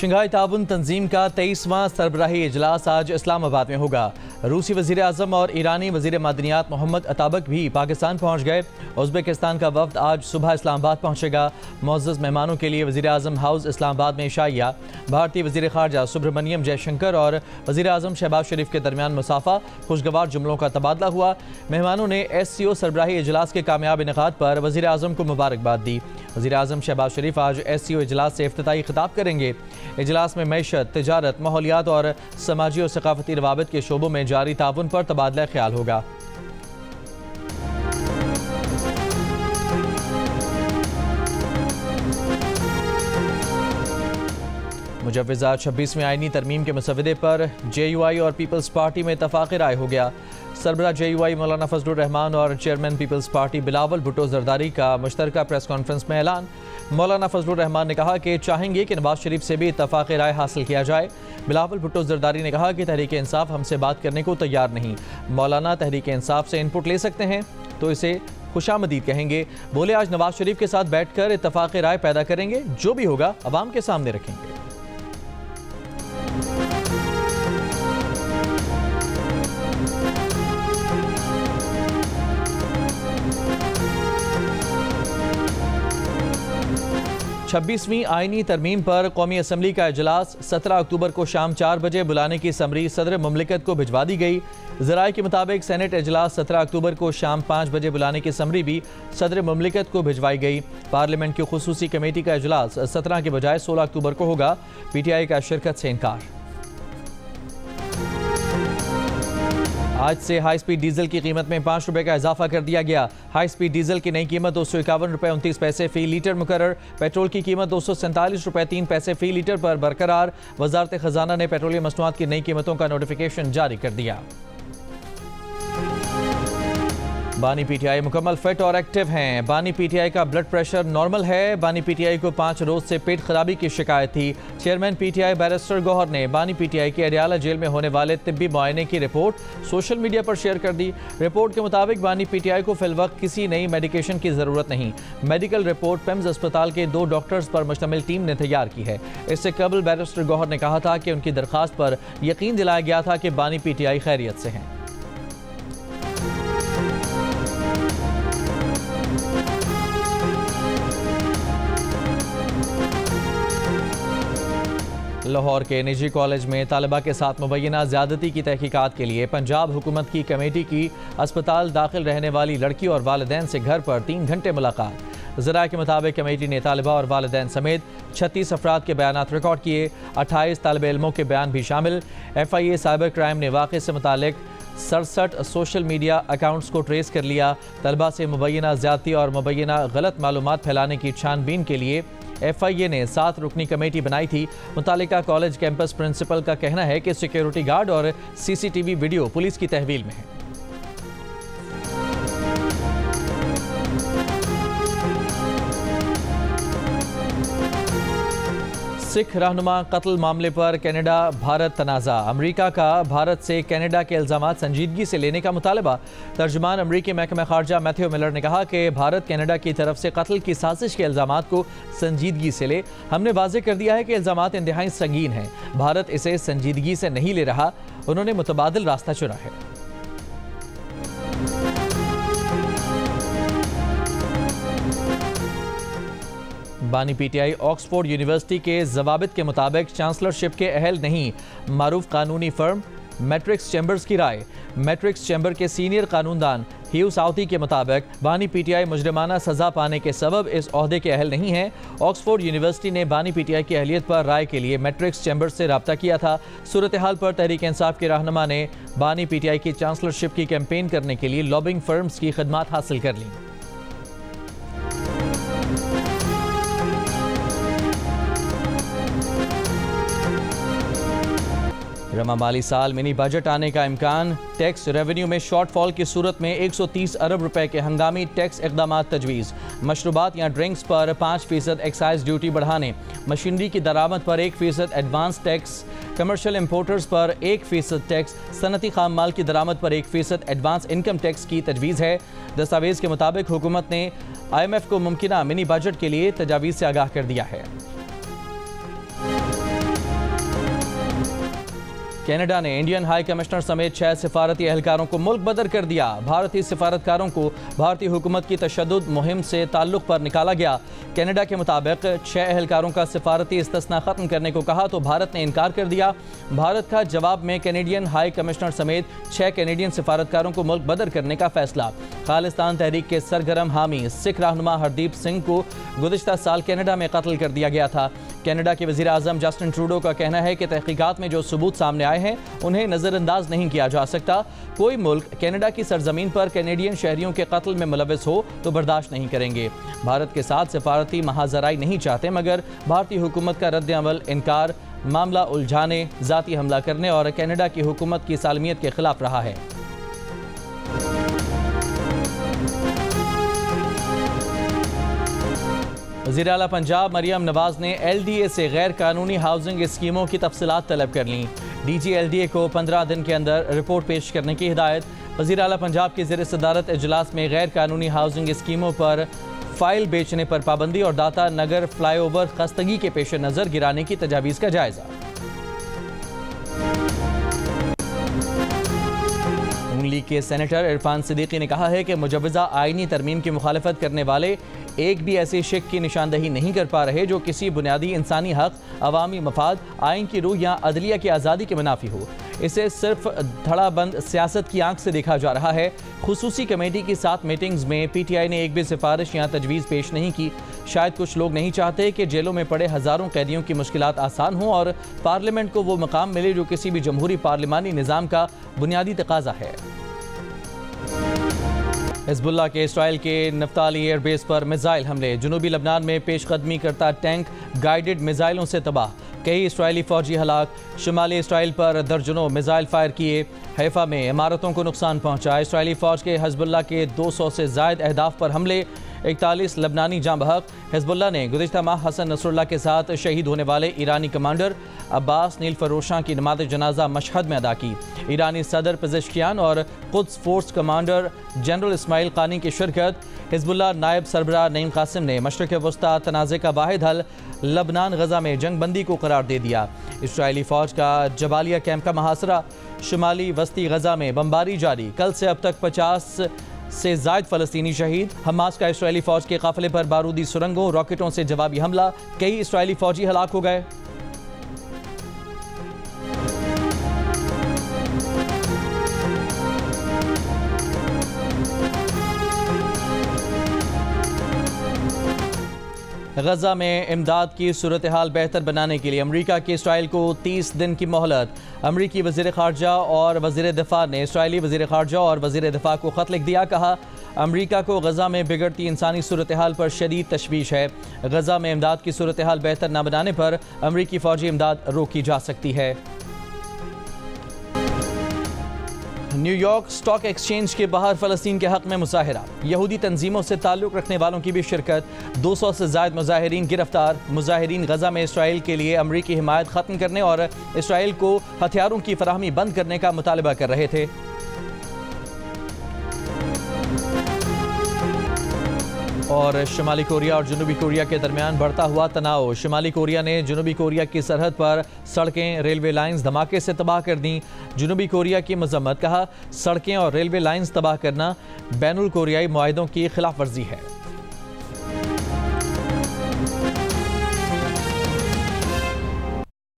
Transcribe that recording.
Shanghai ताउन तंजीम का 23वां सरबराही इजलास आज इस्लामाबाद में होगा। रूसी वज़ीर आज़म और ईरानी वज़ीर मादनियात मोहम्मद अताबक भी पाकिस्तान पहुँच गए। उज़्बेकिस्तान का वफ़द आज सुबह इस्लामाबाद पहुँचेगा। मुअज़्ज़ज़ मेहमानों के लिए वज़ीर आज़म हाउस इस्लामाबाद में इशाइया, भारतीय वज़ीर ख़ारजा सुब्रमण्यम जयशंकर और वज़ीर आज़म शहबाज शरीफ के दरमियान मुसाफ़ा खुशगवार जुमलों का तबादला हुआ। मेहमानों ने SCO सरबराही इजलास के कामयाब इनेकाद पर वज़ीर आज़म को मुबारकबाद दी। वज़ीर आज़म शहबाज शरीफ आज SCO इजलास से इफ्तिताई खिताब करेंगे। इजलास में मईशत, तिजारत, माहौलियात और समाजी और सकाफती रवाबित के शोबों में जारी ताउन पर तबादला ख्याल होगा। मुजव्वज़ा 26वीं आईनी तरमीम के मसवदे पर JUI और पीपल्स पार्टी में इत्तफ़ाक़ राय हो गया। सरबरा JUI मौलाना फजलुर रहमान और chairman Peoples Party Bilawal Bhutto Zardari का मुश्तरका प्रेस कॉन्फ्रेंस में ऐलान। मौलाना फजलुर रहमान ने कहा कि चाहेंगे कि नवाज शरीफ से भी इत्तफ़ाक़ राय हासिल किया जाए। बिलावल भुट्टो जरदारी ने कहा कि तहरीक इंसाफ हमसे बात करने को तैयार नहीं। मौलाना तहरीक इंसाफ से इनपुट ले सकते हैं तो इसे खुशामदीद कहेंगे। बोले आज नवाज शरीफ के साथ बैठकर इत्तफ़ाक़ राय पैदा करेंगे, जो भी होगा अवाम के सामने रखेंगे। छब्बीसवीं आईनी तरमीम पर कौमी असम्बली का इजलास 17 अक्टूबर को शाम 4 बजे बुलाने की समरी सदर मुमलिकत को भिजवा दी गई। ज़राए के मुताबिक सेनेट इजलास 17 अक्टूबर को शाम 5 बजे बुलाने की समरी भी सदर मुमलिकत को भिजवाई गई। पार्लियामेंट की खुसूसी कमेटी का इजलास 17 के बजाय 16 अक्टूबर को होगा। PTI का शिरकत से इनकार। आज से हाई स्पीड डीजल की कीमत में 5 रुपये का इजाफा कर दिया गया। हाई स्पीड डीजल की नई कीमत 251 रुपये 29 पैसे फी लीटर मुकर्रर। पेट्रोल की कीमत 247 रुपये 3 पैसे फी लीटर पर बरकरार। वजारत खजाना ने पेट्रोलियम मसनूआत की नई कीमतों का नोटिफिकेशन जारी कर दिया। बानी PTI मुकम्मल फिट और एक्टिव हैं। बानी PTI का ब्लड प्रेशर नॉर्मल है। बानी PTI को 5 रोज से पेट खराबी की शिकायत थी। चेयरमैन PTI बैरिस्टर गौहर ने बानी PTI के अडियाला जेल में होने वाले तिब्बी मुआयने की रिपोर्ट सोशल मीडिया पर शेयर कर दी। रिपोर्ट के मुताबिक बानी PTI को फिलवक्त किसी नई मेडिकेशन की ज़रूरत नहीं। मेडिकल रिपोर्ट पेम्स अस्पताल के 2 डॉक्टर्स पर मुश्तमिल टीम ने तैयार की है। इससे कबल बैरिस्टर गौहर ने कहा था कि उनकी दरख्वास्त पर यकीन दिलाया गया था कि बानी PTI खैरियत से हैं। लाहौर के निजी कॉलेज में तालिबा के साथ मुबैना ज़्यादती की तहकीकात के लिए पंजाब हुकूमत की कमेटी की अस्पताल दाखिल रहने वाली लड़की और वालिदैन से घर पर 3 घंटे मुलाकात। ज़राए के मुताबिक कमेटी ने तालिबा और वालिदैन समेत 36 अफराद के बयानात रिकॉर्ड किए। 28 तालिब इल्मों के बयान भी शामिल। FIA साइबर क्राइम ने वाक़े से मुतालिक 67 सोशल मीडिया अकाउंट्स को ट्रेस कर लिया। तलबा से मुबैना ज़्यादती और मुबैना गलत मालूमात फैलाने की छानबीन के लिए FIA ने 7 रुकनी कमेटी बनाई थी। मुतालिका कॉलेज कैंपस प्रिंसिपल का कहना है कि सिक्योरिटी गार्ड और CCTV वीडियो पुलिस की तहवील में है। सिख रहनुमा कत्ल मामले पर कनाडा भारत तनाज़ा। अमरीका का भारत से कनाडा के इल्ज़ामात संजीदगी से लेने का मुतालबा। तर्जुमान अमरीकी महकमा खारजा मैथ्यू मिलर ने कहा कि भारत कनाडा की तरफ से कत्ल की साजिश के इल्ज़ामात को संजीदगी से ले। हमने वाज़े कर दिया है कि इल्ज़ामात इंतहाई संगीन हैं। भारत इसे संजीदगी से नहीं ले रहा। उन्होंने मुतबादिल रास्ता चुना है। बानी PTI ऑक्सफोर्ड यूनिवर्सिटी के जवाबित के मुताबिक चांसलरशिप के अहल नहीं। मारूफ कानूनी फर्म मैट्रिक्स चैम्बर्स की राय। मैट्रिक्स चैम्बर के सीनियर कानूनदान ह्यू साउथी के मुताबिक बानी PTI मुजरिमाना सजा पाने के सबब इस ओहदे के अहल नहीं है। ऑक्सफोर्ड यूनिवर्सिटी ने बानी PTI की अहलियत पर राय के लिए मैट्रिक्स चैम्बर से रब्ता किया था। सूरत हाल पर तहरीक इंसाफ के रहनुमा ने बानी PTI की चांसलरशिप की कैंपेन करने के लिए लॉबिंग फर्म्स की खिदमात हासिल कर ली। रमा माली साल मिनी बजट आने का इम्कान। टैक्स रेवेन्यू में शॉर्टफॉल की सूरत में 130 अरब रुपए के हंगामी टैक्स इक़दामात तजवीज़। मशरूबात या ड्रिंक्स पर 5% एक्साइज ड्यूटी बढ़ाने। मशीनरी की दरामद पर 1% एडवांस टैक्स। कमर्शियल इम्पोर्टर्स पर 1% टैक्स। सनती खाम माल की दरामद पर 1% एडवांस इनकम टैक्स की तजवीज़ है। दस्तावेज़ के मुताबिक हुकूमत ने IMF को मुमकिना मिनी बजट के लिए तजावीज़ से आगाह कर दिया है। कनाडा ने इंडियन हाई कमिश्नर समेत 6 सिफारती एहलकारों को मुल्क बदर कर दिया। भारतीय सिफारतकारों को भारतीय हुकूमत की तशद्दुद मुहिम से ताल्लुक पर निकाला गया। कनाडा के मुताबिक 6 एहलकारों का सिफारती इस्तिस्ना खत्म करने को कहा तो भारत ने इनकार कर दिया। भारत का जवाब में कैनेडियन हाई कमिश्नर समेत 6 कैनेडियन सिफारतकारों को मुल्क बदर करने का फैसला। खालिस्तान तहरीक के सरगर्म हामी सिख रहनुमा हरदीप सिंह को गुज़िश्ता साल कनाडा में कत्ल कर दिया गया था। कनाडा के वज़ीर आज़म जस्टिन ट्रूडो का कहना है कि तहकीकात में जो सबूत सामने आए हैं उन्हें नज़रअंदाज नहीं किया जा सकता। कोई मुल्क कनाडा की सरजमीन पर कैनेडियन शहरियों के कत्ल में मुलविस हो तो बर्दाश्त नहीं करेंगे। भारत के साथ सिफारती महाजराई नहीं चाहते, मगर भारतीय हुकूमत का रद्द-ए-अमल इनकार मामला उलझाने, ज़ाती हमला करने और कनाडा की हुकूमत की सालमियत के खिलाफ रहा है। वज़ीर आला पंजाब मरियम नवाज ने LDA से गैर कानूनी हाउसिंग स्कीमों की तफसीलात तलब कर लीं। DG LDA को 15 दिन के अंदर रिपोर्ट पेश करने की हिदायत। वज़ीर आला पंजाब की ज़ेर सदारत इजलास में गैर कानूनी हाउसिंग स्कीमों पर फाइल बेचने पर पाबंदी और दाता नगर फ्लाईओवर खस्तगी के पेश नज़र गिराने की तजावीज़ का जायजा। नून लीग के सेनेटर इरफान सिद्दीकी ने कहा है कि मुजव्वज़ा आईनी तरमीम की मुखालफत करने वाले एक भी ऐसे शिक की निशानदही नहीं कर पा रहे जो किसी बुनियादी इंसानी हक, अवामी मफाद, आइन की रूह या अदलिया की आज़ादी के मुनाफी हो। इसे सिर्फ धड़ाबंद सियासत की आंख से देखा जा रहा है। खुसूसी कमेटी की 7 मीटिंग्स में PTI ने एक भी सिफारिश या तजवीज़ पेश नहीं की। शायद कुछ लोग नहीं चाहते कि जेलों में पड़े हज़ारों कैदियों की मुश्किलात आसान हों और पार्लियामेंट को वो मकाम मिले जो किसी भी जमहूरी पार्लिमानी निज़ाम का बुनियादी तकाजा है। हिज़्बुल्लाह के इसराइल के नफ्ताली एयरबेस पर मिसाइल हमले। जनूबी लबनान में पेशकदमी करता टैंक गाइडेड मिसाइलों से तबाह। कई इसराइली फौजी हलाक। शुमाली इसराइल पर दर्जनों मिसाइल फायर किए। हैफा में इमारतों को नुकसान पहुंचा। इसराइली फौज के हिज़्बुल्लाह के 200 से ज़ायद अहदाफ पर हमले। 41 लबनानी जाँ बहक। हिज़्बुल्लाह ने गुज़िश्ता माह हसन नसरुल्लाह के साथ शहीद होने वाले ईरानी कमांडर अब्बास नील फरोशां की नमाज जनाजा मशहद में अदा की। ईरानी सदर पेज़ेश्कियान और Quds force commander general Ismail Qaani की शिरकत। हिज़्बुल्लाह नायब सरबराह नईम कासिम ने मशरिक़ वस्ता तनाज़े का वाहिद हल लबनान गज़ा में जंग बंदी को करार दे दिया। इसराइली फ़ौज का जबालिया कैंप का मुहासरा। शुमाली वस्ती गज़ा में बमबारी जारी। कल से अब तक 50 से ज़ायद फ़लस्तीनी शहीद। हमास का इसराइली फ़ौज के काफ़िले पर बारूदी सुरंगों, रॉकेटों से जवाबी हमला। कई इसराइली फ़ौजी हलाक हो गए। गज़ा में इमदाद की सूरत हाल बेहतर बनाने के लिए अमरीका की इसराइल को 30 दिन की मोहलत। अमरीकी वज़ीर ख़ारजा और वज़ीर दिफ़ा ने इसराइली वज़ीर ख़ारजा और वज़ीर दिफ़ा को ख़त लिख दिया। कहा, अमरीका को गज़ा में बिगड़ती इंसानी सूरत हाल पर शदीद तशवीश है। गज़ा में इमदाद की सूरत हाल बेहतर न बनाने पर अमरीकी फ़ौजी इमदाद रोकी जा सकती है। न्यूयॉर्क स्टॉक एक्सचेंज के बाहर फ़लस्तीन के हक़ में मुज़ाहिरा। यहूदी तंजीमों से ताल्लुक़ रखने वालों की भी शिरकत। 200 से ज़ायद मुज़ाहिरीन गिरफ्तार। मुज़ाहिरीन गज़ा में इसराइल के लिए अमरीकी हिमायत ख़त्म करने और इसराइल को हथियारों की फराहमी बंद करने का मुतालबा कर रहे थे। और शुमाली कोरिया और जनूबी कोरिया के दरमियान बढ़ता हुआ तनाव। शुमाली कोरिया ने जनूबी कोरिया की सरहद पर सड़कें, रेलवे लाइंस धमाके से तबाह कर दी। जनूबी कोरिया की मजम्मत। कहा, सड़कें और रेलवे लाइंस तबाह करना बैनुल कोरियाई मुआहिदों की खिलाफ वर्जी है।